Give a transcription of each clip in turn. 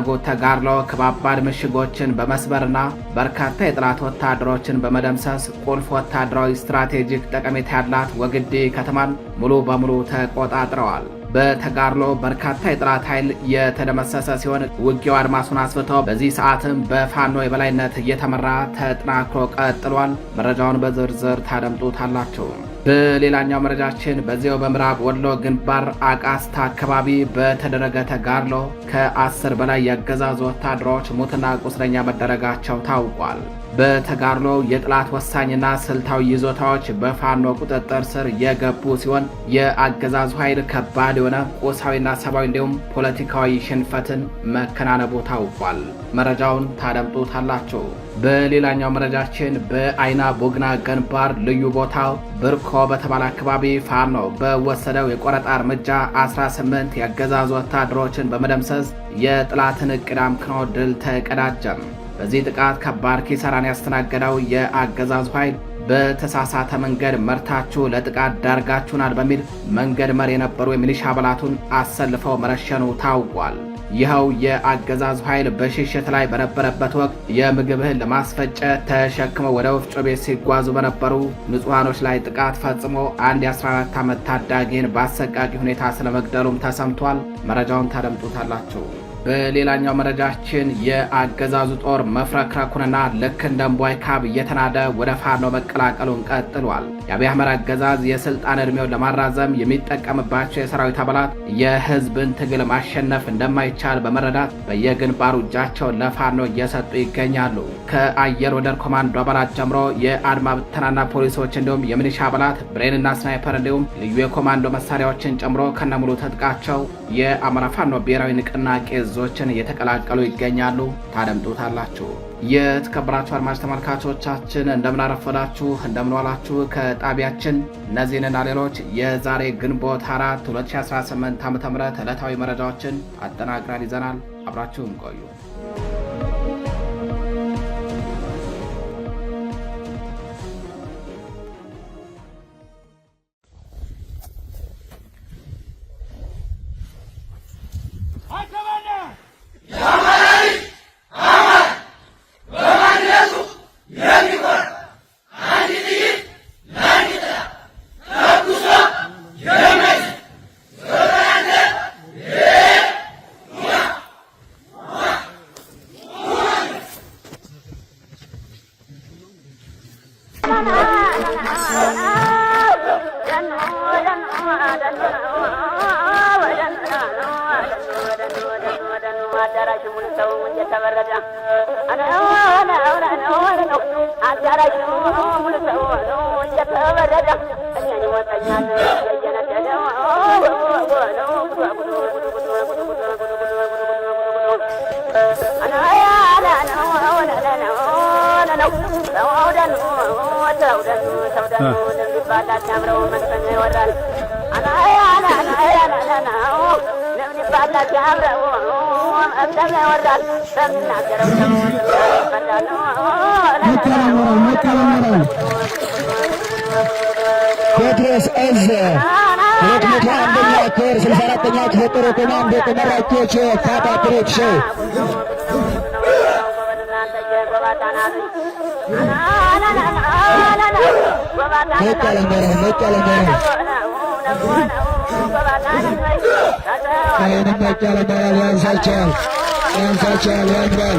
ባደረጉት ተጋድሎ ከባባድ ምሽጎችን በመስበርና በርካታ የጠላት ወታደሮችን በመደምሰስ ቁልፍ ወታደራዊ ስትራቴጂክ ጠቀሜታ ያላት ወግዲ ከተማን ሙሉ በሙሉ ተቆጣጥረዋል። በተጋድሎ በርካታ የጠላት ኃይል የተደመሰሰ ሲሆን ውጊያው አድማሱን አስፍቶ በዚህ ሰዓትም በፋኖ የበላይነት እየተመራ ተጠናክሮ ቀጥሏል። መረጃውን በዝርዝር ታደምጡታላችሁ። በሌላኛው መረጃችን በዚያው በምዕራብ ወሎ ግንባር አቃስታ አካባቢ በተደረገ ተጋድሎ ከ10 በላይ የአገዛዙ ወታደሮች ሙትና ቁስለኛ መደረጋቸው ታውቋል። በተጋድሎ የጠላት ወሳኝና ስልታዊ ይዞታዎች በፋኖ ቁጥጥር ስር የገቡ ሲሆን የአገዛዙ ኃይል ከባድ የሆነ ቁሳዊና ሰብአዊ እንዲሁም ፖለቲካዊ ሽንፈትን መከናነቡ ታውቋል። መረጃውን ታደምጡታላችሁ። በሌላኛው መረጃችን በአይና ቡግና ግንባር ልዩ ቦታው ብርኮ በተባለ አካባቢ ፋኖ በወሰደው የቆረጣ እርምጃ 18 የአገዛዙ ወታደሮችን በመደምሰስ የጠላትን ዕቅድ አምክኖ ድል ተቀዳጀም። በዚህ ጥቃት ከባድ ኪሳራን ያስተናገደው የአገዛዙ ኃይል በተሳሳተ መንገድ መርታችሁ ለጥቃት ዳርጋችሁናል በሚል መንገድ መሪ የነበሩ የሚሊሻ አባላቱን አሰልፈው መረሸኑ ታውቋል። ይኸው የአገዛዙ ኃይል በሽሽት ላይ በነበረበት ወቅት የምግብ እህል ለማስፈጨት ተሸክመው ወደ ወፍጮ ቤት ሲጓዙ በነበሩ ንጹሃኖች ላይ ጥቃት ፈጽሞ አንድ የ14 ዓመት ታዳጊን በአሰቃቂ ሁኔታ ስለመግደሉም ተሰምቷል። መረጃውን ታደምጡታላችሁ። በሌላኛው መረጃችን የአገዛዙ ጦር መፍረክረኩንና ልክ እንደ እምቧይ ካብ እየተናደ ወደ ፋኖ መቀላቀሉን ቀጥሏል። የአብይ አህመድ አገዛዝ የስልጣን ዕድሜውን ለማራዘም የሚጠቀምባቸው የሰራዊት አባላት የህዝብን ትግል ማሸነፍ እንደማይቻል በመረዳት በየግንባሩ እጃቸውን ለፋኖ እየሰጡ ይገኛሉ። ከአየር ወደር ኮማንዶ አባላት ጀምሮ የአድማ ብተናና ፖሊሶች እንዲሁም የሚሊሻ አባላት ብሬንና ስናይፐር እንዲሁም ልዩ የኮማንዶ መሳሪያዎችን ጨምሮ ከነሙሉ ትጥቃቸው የአማራ ፋኖ ብሔራዊ ንቅናቄ ዞችን እየተቀላቀሉ ይገኛሉ። ታደምጡታላችሁ። የተከበራችሁ አድማጭ ተመልካቾቻችን እንደምን አረፈዳችሁ፣ እንደምን ዋላችሁ። ከጣቢያችን እነዚህንና ሌሎች የዛሬ ግንቦት 4 2018 ዓ.ም ዕለታዊ መረጃዎችን አጠናቅረን ይዘናል። አብራችሁን ቆዩ። ቴዎድሮስ እዝ 201ኛ ኮር 64ኛ ክፍለ ጦር ኮማንዶ ተመራቂዎች ታጣቂዎች ሸው ያንሳቸዋል ያንባል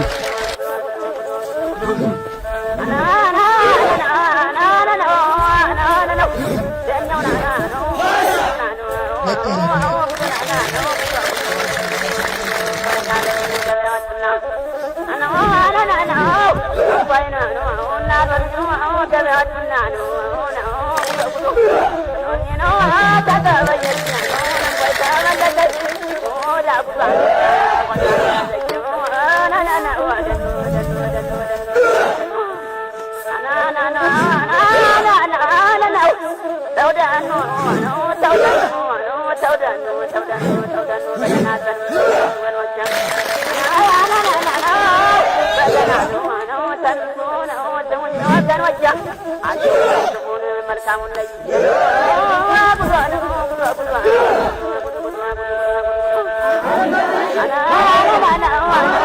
Ana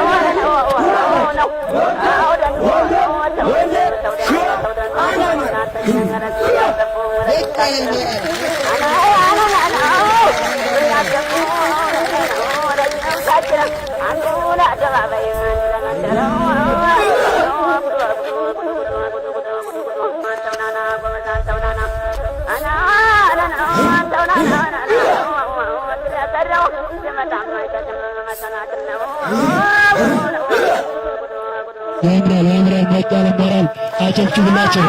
ያምራል ሞቅ ያለ ሞራል አጨብጭቡላቸው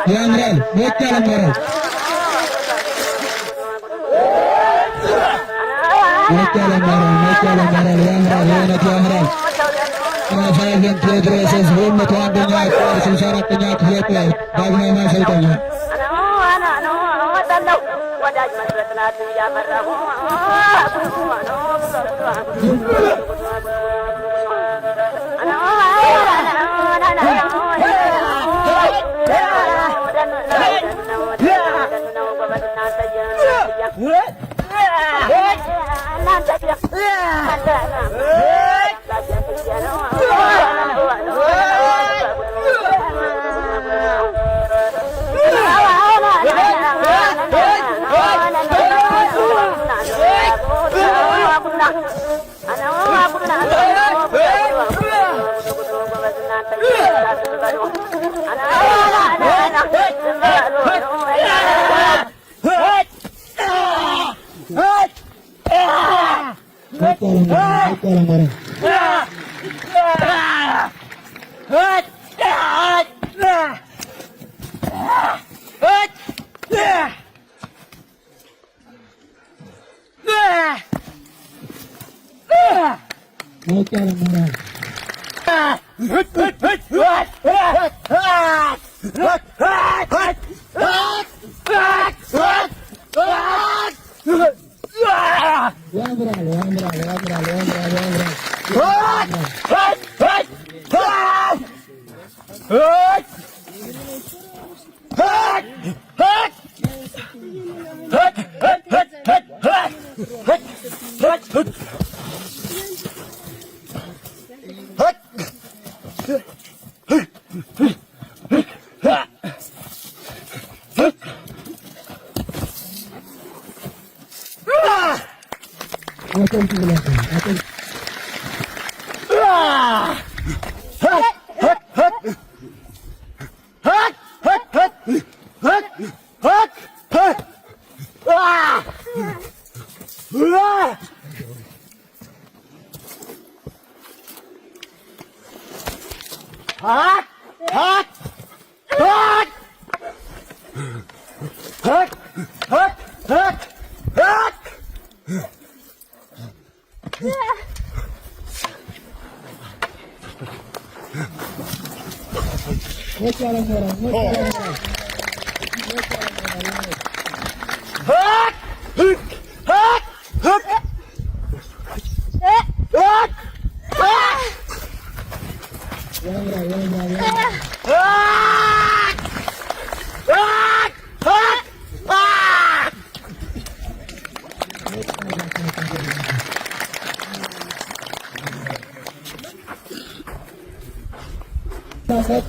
ያምራል ሞቅ ያለ ሞራል የእውነት ያምራል። ራፋኤል ቴዎድሮስ ህዝቡን 101ኛ ኮር 64ኛ ክፍለ ጦር ዳግማዊ ማሰልጠኛ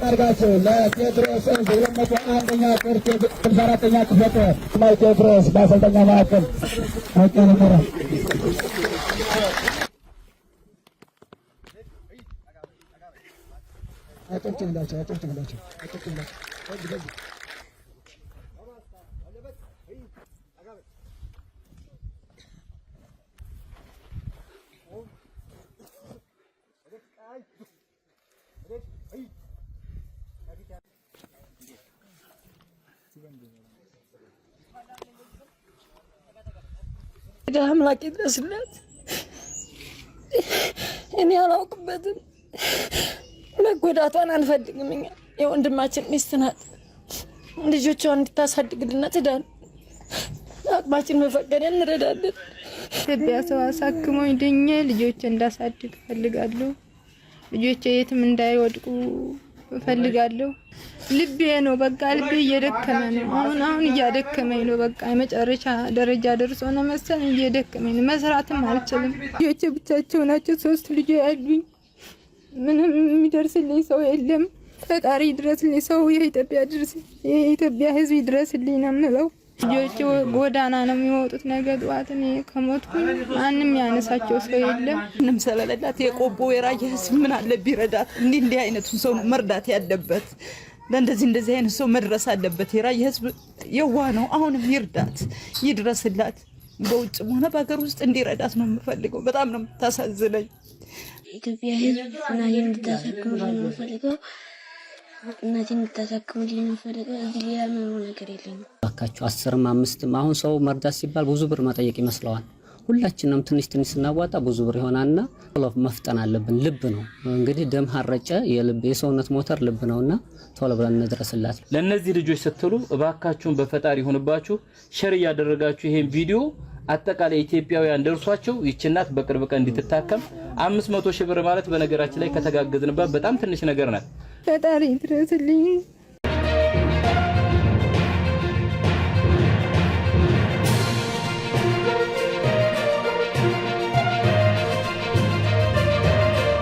ታርጋቸው ለቴዎድሮስ 201ኛ ኮር 64ኛ ክፍለ ጦር ላይ ቴዎድሮስ በአሰልጣኛ ማዕከል አቀረበ። አጨብጭቡላቸው አምላክ ይድረስለት። እኔ አላውቅበትም። መጎዳቷን አንፈልግም። እኛ የወንድማችን ሚስት ናት። ልጆቿን እንድታሳድግልና ትዳር አቅማችን መፈቀድ እንረዳለን። ኢትዮጵያ ሰው አሳክሞኝ ድኜ ልጆቼ እንዳሳድግ እፈልጋለሁ። ልጆቼ የትም እንዳይወድቁ እፈልጋለሁ። ልቤ ነው በቃ ልቤ እየደከመ ነው። አሁን እያደከመኝ ነው። በቃ የመጨረሻ ደረጃ ደርሶ ነው መሰለኝ እየደከመኝ ነው። መስራትም አልችልም። ልጆቼ ብቻቸው ናቸው። 3 ልጆች ያሉኝ። ምንም የሚደርስልኝ ሰው የለም። ፈጣሪ ይድረስልኝ። ሰው የኢትዮጵያ ሕዝብ ይድረስልኝ ነው የምለው። ልጆቼ ጎዳና ነው የሚወጡት። ነገ ጠዋት እኔ ከሞትኩ ማንም ያነሳቸው ሰው የለም። ምንም ስለሌላት የቆቦ የራያ ህዝብ ምን አለ ቢረዳት። እንዲህ አይነቱን ሰው ነው መርዳት ያለበት። ለእንደዚህ አይነት ሰው መድረስ አለበት። የራያ ህዝብ የዋህ ነው። አሁንም ይርዳት፣ ይድረስላት። በውጭም ሆነ በሀገር ውስጥ እንዲረዳት ነው የምፈልገው። በጣም ነው የምታሳዝነኝ። ኢትዮጵያ ህዝብ እናቴን እንድታሳክምልኝ ነው የምፈልገው። እናቴን እንድታሳክምልኝ ነው የምፈልገው። እዚህ ሌላ ምንም ነገር የለኝም። ባካችሁ 10ም 5ም አሁን ሰው መርዳት ሲባል ብዙ ብር መጠየቅ ይመስለዋል። ሁላችንም ትንሽ ስናዋጣ ብዙ ብር ይሆናልና ቶሎ መፍጠን አለብን። ልብ ነው እንግዲህ ደም ሀረጨ የልብ የሰውነት ሞተር ልብ ነውና ቶሎ ብለን እንድረስላት። ለነዚህ ልጆች ስትሉ እባካችሁን በፈጣሪ ሆነባችሁ ሼር ያደረጋችሁ ይሄን ቪዲዮ አጠቃላይ ኢትዮጵያውያን ደርሷቸው ይችናት በቅርብ ቀን እንድትታከም 500 ሺህ ብር ማለት በነገራችን ላይ ከተጋገዝንባት በጣም ትንሽ ነገር ናት። ፈጣሪ ይድረስልኝ።